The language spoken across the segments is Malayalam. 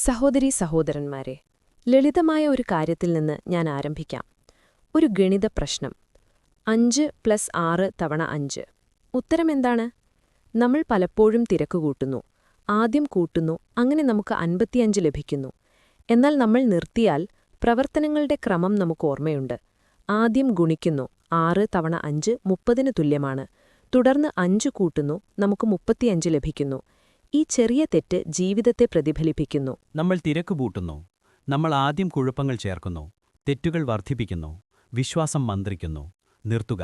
സഹോദരീ സഹോദരന്മാരെ, ലളിതമായ ഒരു കാര്യത്തിൽ നിന്ന് ഞാൻ ആരംഭിക്കാം. ഒരു ഗണിത പ്രശ്നം. 5+6 തവണ 5. ഉത്തരമെന്താണ്? നമ്മൾ പലപ്പോഴും തിരക്കുകൂട്ടുന്നു, ആദ്യം കൂട്ടുന്നു, അങ്ങനെ നമുക്ക് 55 ലഭിക്കുന്നു. എന്നാൽ നമ്മൾ നിർത്തിയാൽ പ്രവർത്തനങ്ങളുടെ ക്രമം നമുക്ക് ഓർമ്മയുണ്ട്. ആദ്യം ഗുണിക്കുന്നു, 6 തവണ 5 30 തുല്യമാണ്. തുടർന്ന് 5 കൂട്ടുന്നു, നമുക്ക് 35 ലഭിക്കുന്നു. ഈ ചെറിയ തെറ്റ് ജീവിതത്തെ പ്രതിഫലിപ്പിക്കുന്നു. നമ്മൾ തിരക്കുകൂട്ടുന്നു, നമ്മൾ ആദ്യം കുഴപ്പങ്ങൾ ചേർക്കുന്നു, തെറ്റുകൾ വർദ്ധിപ്പിക്കുന്നു, വിശ്വാസം മന്ത്രിക്കുന്നു. നിർത്തുക,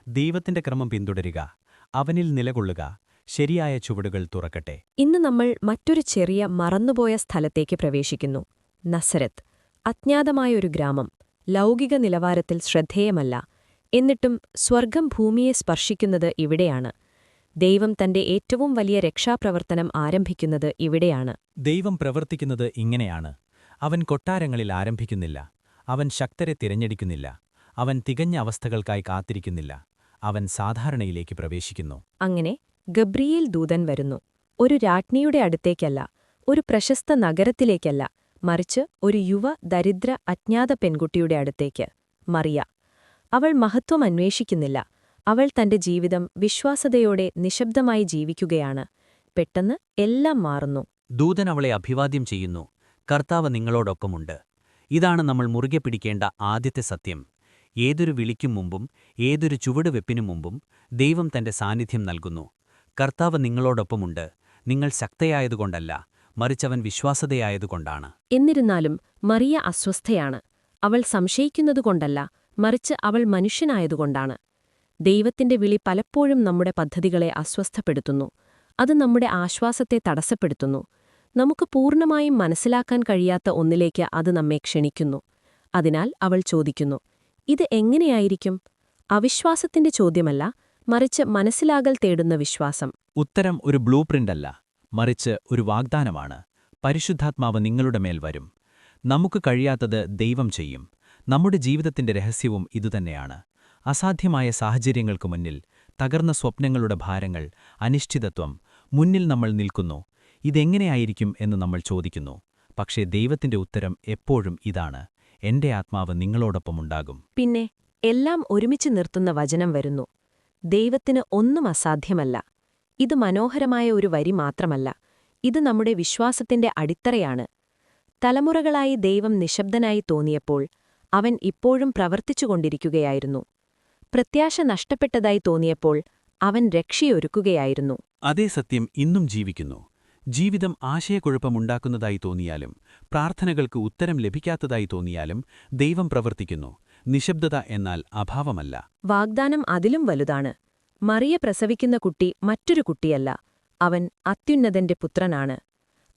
ദൈവത്തിന്റെ ക്രമം പിന്തുടരുക, അവനിൽ നിലകൊള്ളുക, ശരിയായ ചുവടുകൾ തുറക്കട്ടെ. ഇന്ന് നമ്മൾ മറ്റൊരു ചെറിയ മറന്നുപോയ സ്ഥലത്തേക്ക് പ്രവേശിക്കുന്നു. നസരത്ത്, അജ്ഞാതമായൊരു ഗ്രാമം, ലൗകിക നിലവാരത്തിൽ ശ്രദ്ധേയമല്ല. എന്നിട്ടും സ്വർഗം ഭൂമിയെ സ്പർശിക്കുന്നത് ഇവിടെയാണ്. ദൈവം തന്റെ ഏറ്റവും വലിയ രക്ഷാപ്രവർത്തനം ആരംഭിക്കുന്നത് ഇവിടെയാണ്. ദൈവം പ്രവർത്തിക്കുന്നത് ഇങ്ങനെയാണ്. അവൻ കൊട്ടാരങ്ങളിൽ ആരംഭിക്കുന്നില്ല, അവൻ ശക്തരെ തിരഞ്ഞെടുക്കുന്നില്ല, അവൻ തികഞ്ഞ അവസ്ഥകൾക്കായി കാത്തിരിക്കുന്നില്ല, അവൻ സാധാരണയിലേക്ക് പ്രവേശിക്കുന്നു. അങ്ങനെ ഗബ്രിയേൽ ദൂതൻ വരുന്നു. ഒരു രാജ്ഞിയുടെ അടുത്തേക്കല്ല, ഒരു പ്രശസ്ത നഗരത്തിലേക്കല്ല, മറിച്ച് ഒരു യുവ ദരിദ്ര അജ്ഞാത പെൺകുട്ടിയുടെ അടുത്തേക്ക്, മറിയ. അവൾ മഹത്വം അന്വേഷിക്കുന്നില്ല, അവൾ തന്റെ ജീവിതം വിശ്വാസതയോടെ നിശബ്ദമായി ജീവിക്കുകയാണ്. പെട്ടെന്ന് എല്ലാം മാറുന്നു. ദൂതൻ അവളെ അഭിവാദ്യം ചെയ്യുന്നു. കർത്താവ് നിങ്ങളോടൊപ്പമുണ്ട്. ഇതാണ് നമ്മൾ മുറുകെ പിടിക്കേണ്ട ആദ്യത്തെ സത്യം. ഏതൊരു വിളിക്കും മുമ്പും ഏതൊരു ചുവടുവെപ്പിനു മുമ്പും ദൈവം തന്റെ സാന്നിധ്യം നൽകുന്നു. കർത്താവ് നിങ്ങളോടൊപ്പമുണ്ട്. നിങ്ങൾ ശക്തയായതുകൊണ്ടല്ല, മറിച്ചവൻ വിശ്വാസതയായതുകൊണ്ടാണ്. എന്നിരുന്നാലും മറിയ അസ്വസ്ഥയാണ്. അവൾ സംശയിക്കുന്നതുകൊണ്ടല്ല, മറിച്ച് അവൾ മനുഷ്യനായതുകൊണ്ടാണ്. ദൈവത്തിന്റെ വിളി പലപ്പോഴും നമ്മുടെ പദ്ധതികളെ അസ്വസ്ഥപ്പെടുത്തുന്നു. അത് നമ്മുടെ ആശ്വാസത്തെ തടസ്സപ്പെടുത്തുന്നു. നമുക്ക് പൂർണ്ണമായും മനസ്സിലാക്കാൻ കഴിയാത്ത ഒന്നിലേക്ക് അത് നമ്മെ ക്ഷണിക്കുന്നു. അതിനാൽ അവൾ ചോദിക്കുന്നു, ഇത് എങ്ങനെയായിരിക്കും? അവിശ്വാസത്തിന്റെ ചോദ്യമല്ല, മറിച്ച് മനസ്സിലാകൽ തേടുന്ന വിശ്വാസം. ഉത്തരം ഒരു ബ്ലൂ പ്രിന്റല്ല, മറിച്ച് ഒരു വാഗ്ദാനമാണ്. പരിശുദ്ധാത്മാവ് നിങ്ങളുടെ മേൽ വരും. നമുക്ക് കഴിയാത്തത് ദൈവം ചെയ്യും. നമ്മുടെ ജീവിതത്തിന്റെ രഹസ്യവും ഇതുതന്നെയാണ്. അസാധ്യമായ സാഹചര്യങ്ങൾക്കു മുന്നിൽ, തകർന്ന സ്വപ്നങ്ങളുടെ ഭാരങ്ങൾ, അനിശ്ചിതത്വം, മുന്നിൽ നമ്മൾ നിൽക്കുന്നു. ഇതെങ്ങനെയായിരിക്കും എന്ന് നമ്മൾ ചോദിക്കുന്നു. പക്ഷേ ദൈവത്തിന്റെ ഉത്തരം എപ്പോഴും ഇതാണ്: എന്റെ ആത്മാവ് നിങ്ങളോടൊപ്പമുണ്ടാകും. പിന്നെ എല്ലാം ഒരുമിച്ച് നിർത്തുന്ന വചനം വരുന്നു. ദൈവത്തിന് ഒന്നും അസാധ്യമല്ല. ഇത് മനോഹരമായ ഒരു വരി മാത്രമല്ല, ഇത് നമ്മുടെ വിശ്വാസത്തിന്റെ അടിത്തറയാണ്. തലമുറകളായി ദൈവം നിശബ്ദനായി തോന്നിയപ്പോൾ അവൻ ഇപ്പോഴും പ്രവർത്തിച്ചുകൊണ്ടിരിക്കുകയായിരുന്നു. പ്രത്യാശ നഷ്ടപ്പെട്ടതായി തോന്നിയപ്പോൾ അവൻ രക്ഷയൊരുക്കുകയായിരുന്നു. അതേ സത്യം ഇന്നും ജീവിക്കുന്നു. ജീവിതം ആശയക്കുഴപ്പമുണ്ടാക്കുന്നതായി തോന്നിയാലും, പ്രാർത്ഥനകൾക്ക് ഉത്തരം ലഭിക്കാത്തതായി തോന്നിയാലും ദൈവം പ്രവർത്തിക്കുന്നു. നിശബ്ദത എന്നാൽ അഭാവമല്ല. വാഗ്ദാനം അതിലും വലുതാണ്. മറിയ പ്രസവിക്കുന്ന കുട്ടി മറ്റൊരു കുട്ടിയല്ല, അവൻ അത്യുന്നതന്റെ പുത്രനാണ്.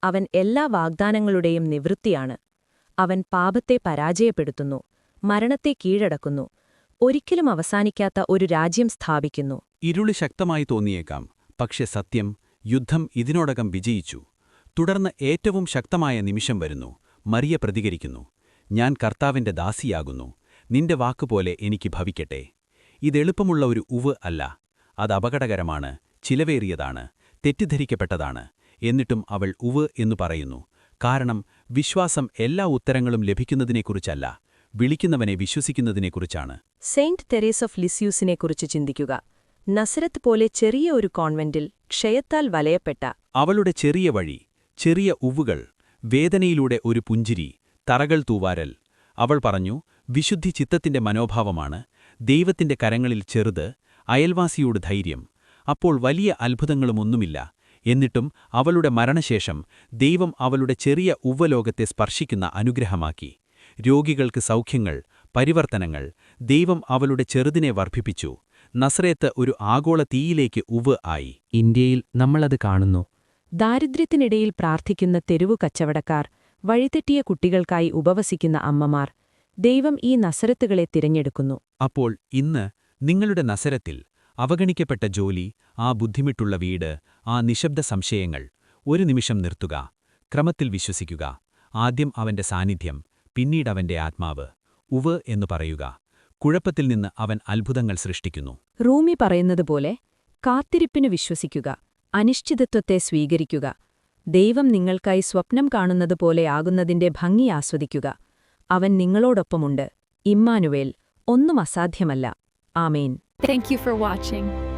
അവൻ എല്ലാ വാഗ്ദാനങ്ങളുടെയും നിവൃത്തിയാണ്. അവൻ പാപത്തെ പരാജയപ്പെടുത്തുന്നു, മരണത്തെ കീഴടക്കുന്നു, ഒരിക്കലും അവസാനിക്കാത്ത ഒരു രാജ്യം സ്ഥാപിക്കുന്നു. ഇരുളി ശക്തമായി തോന്നിയേക്കാം, പക്ഷെ സത്യം, യുദ്ധം ഇതിനോടകം വിജയിച്ചു. തുടർന്ന് ഏറ്റവും ശക്തമായ നിമിഷം വരുന്നു. മറിയ പ്രതികരിക്കുന്നു, ഞാൻ കർത്താവിന്റെ ദാസിയാകുന്നു, നിന്റെ വാക്കുപോലെ എനിക്ക് ഭവിക്കട്ടെ. ഇതെളുപ്പമുള്ള ഒരു ഉവ് അല്ല. അത് അപകടകരമാണ്, ചിലവേറിയതാണ്, തെറ്റിദ്ധരിക്കപ്പെട്ടതാണ്. എന്നിട്ടും അവൾ ഉവ് എന്നു പറയുന്നു. കാരണം വിശ്വാസം എല്ലാ ഉത്തരങ്ങളും ലഭിക്കുന്നതിനെക്കുറിച്ചല്ല, വിളിക്കുന്നവനെ വിശ്വസിക്കുന്നതിനെക്കുറിച്ചാണ്. സെയിന്റ് തെരേസ് ഓഫ് ലിസ്യൂസിനെക്കുറിച്ച് ചിന്തിക്കുക. നസരത്ത് പോലെ ചെറിയ ഒരു കോൺവെന്റിൽ ക്ഷയത്താൽ വലയപ്പെട്ട അവളുടെ ചെറിയ വഴി, ചെറിയ ഉവ്വുകൾ, വേദനയിലൂടെ ഒരു പുഞ്ചിരി, തറകൾ തൂവാരൽ. അവൾ പറഞ്ഞു, വിശുദ്ധി ചിത്തത്തിന്റെ മനോഭാവമാണ്, ദൈവത്തിന്റെ കരങ്ങളിൽ ചെറുത്, അയൽവാസിയോട് ധൈര്യം. അപ്പോൾ വലിയ അത്ഭുതങ്ങളുമൊന്നുമില്ല. എന്നിട്ടും അവളുടെ മരണശേഷം ദൈവം അവളുടെ ചെറിയ ഉവ്വലോകത്തെ സ്പർശിക്കുന്ന അനുഗ്രഹമാക്കി. രോഗികൾക്ക് സൗഖ്യങ്ങൾ, പരിവർത്തനങ്ങൾ. ദൈവം അവളുടെ ചെറുതിനെ വർദ്ധിപ്പിച്ചു. നസറേത്ത് ഒരു ആഗോള തീയിലേക്ക് ഉവ് ആയി. ഇന്ത്യയിൽ നമ്മളത് കാണുന്നു. ദാരിദ്ര്യത്തിനിടയിൽ പ്രാർത്ഥിക്കുന്ന തെരുവു കച്ചവടക്കാർ, വഴിതെറ്റിയ കുട്ടികൾക്കായി ഉപവസിക്കുന്ന അമ്മമാർ. ദൈവം ഈ നസറത്തുകളെ തിരഞ്ഞെടുക്കുന്നു. അപ്പോൾ ഇന്ന് നിങ്ങളുടെ നസരത്തിൽ അവഗണിക്കപ്പെട്ട ജോലി, ആ ബുദ്ധിമുട്ടുള്ള വീട്, ആ നിശബ്ദ സംശയങ്ങൾ, ഒരു നിമിഷം നിർത്തുക. ക്രമത്തിൽ വിശ്വസിക്കുക. ആദ്യം അവന്റെ സാന്നിധ്യം, പിന്നീട് അവന്റെ ആത്മാവ്. ഉവ് എന്നു പറയുക. കുഴപ്പത്തിൽ നിന്ന് അവൻ അത്ഭുതങ്ങൾ സൃഷ്ടിക്കുന്നു. റൂമി പറയുന്നതുപോലെ, കാത്തിരിപ്പിനു വിശ്വസിക്കുക, അനിശ്ചിതത്വത്തെ സ്വീകരിക്കുക. ദൈവം നിങ്ങൾക്കായി സ്വപ്നം കാണുന്നതുപോലെ ആകുന്നതിന്റെ ഭംഗി ആസ്വദിക്കുക. അവൻ നിങ്ങളോടൊപ്പമുണ്ട്. ഇമ്മാനുവേൽ, ഒന്നും അസാധ്യമല്ല. ആമേൻ. Thank you for watching.